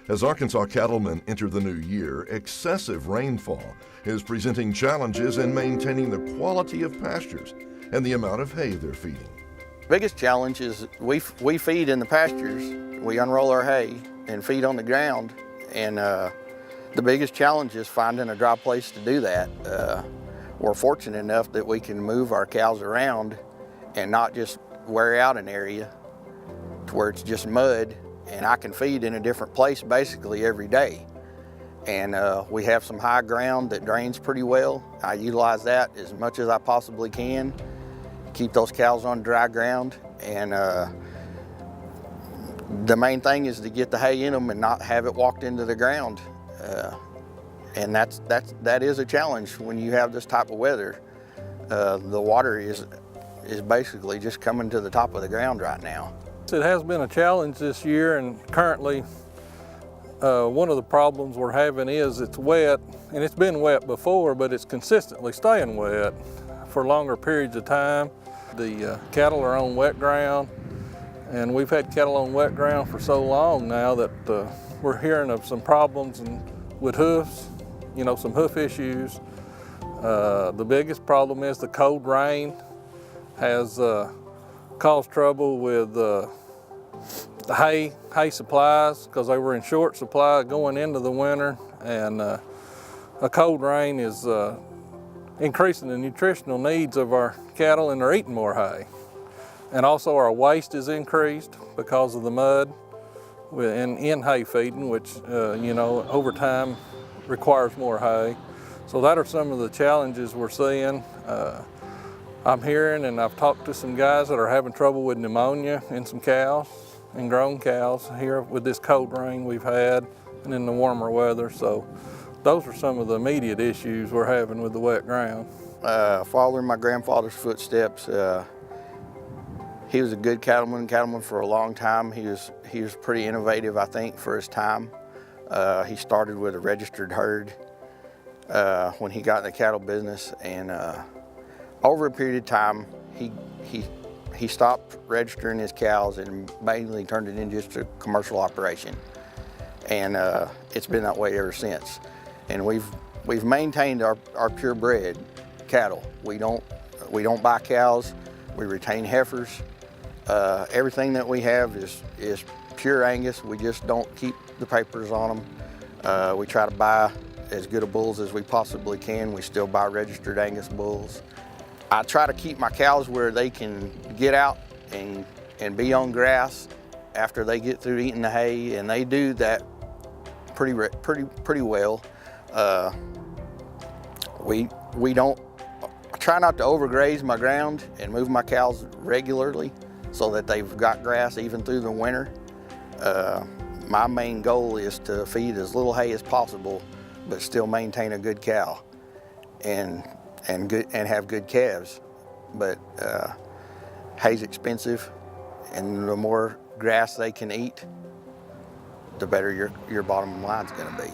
As Arkansas cattlemen enter the new year, excessive rainfall is presenting challenges in maintaining the quality of pastures and the amount of hay they're feeding. Biggest challenge is we feed in the pastures. We unroll our hay and feed on the ground, and the biggest challenge is finding a dry place to do that. We're fortunate enough that we can move our cows around and not just wear out an area to where it's just mud, and I can feed in a different place basically every day. And we have some high ground that drains pretty well. I utilize that as much as I possibly can, keep those cows on dry ground. And the main thing is to get the hay in them and not have it walked into the ground. And that is a challenge when you have this type of weather. The water is basically just coming to the top of the ground right now. It has been a challenge this year, and currently one of the problems we're having is it's wet, and it's been wet before, but it's consistently staying wet for longer periods of time. The cattle are on wet ground, and we've had cattle on wet ground for so long now that we're hearing of some problems with hoofs, some hoof issues. The biggest problem is the cold rain has caused trouble with the hay supplies, because they were in short supply going into the winter, and a cold rain is increasing the nutritional needs of our cattle, and they're eating more hay. And also our waste is increased because of the mud in hay feeding, which over time requires more hay. So that are some of the challenges we're seeing. I'm hearing, and I've talked to some guys that are having trouble with pneumonia in some cows and grown cows here with this cold rain we've had and in the warmer weather. So those are some of the immediate issues we're having with the wet ground. Following my grandfather's footsteps, he was a good cattleman for a long time. He was pretty innovative, I think, for his time. He started with a registered herd when he got in the cattle business, and over a period of time, he stopped registering his cows and mainly turned it into just a commercial operation. And it's been that way ever since. And we've maintained our purebred cattle. We don't buy cows. We retain heifers. Everything that we have is pure Angus. We just don't keep the papers on them. We try to buy as good of bulls as we possibly can. We still buy registered Angus bulls. I try to keep my cows where they can get out and be on grass after they get through eating the hay, and they do that pretty well. I try not to overgraze my ground and move my cows regularly so that they've got grass even through the winter. My main goal is to feed as little hay as possible, but still maintain a good cow and have good calves. But hay's expensive, and the more grass they can eat, the better your bottom line's gonna be.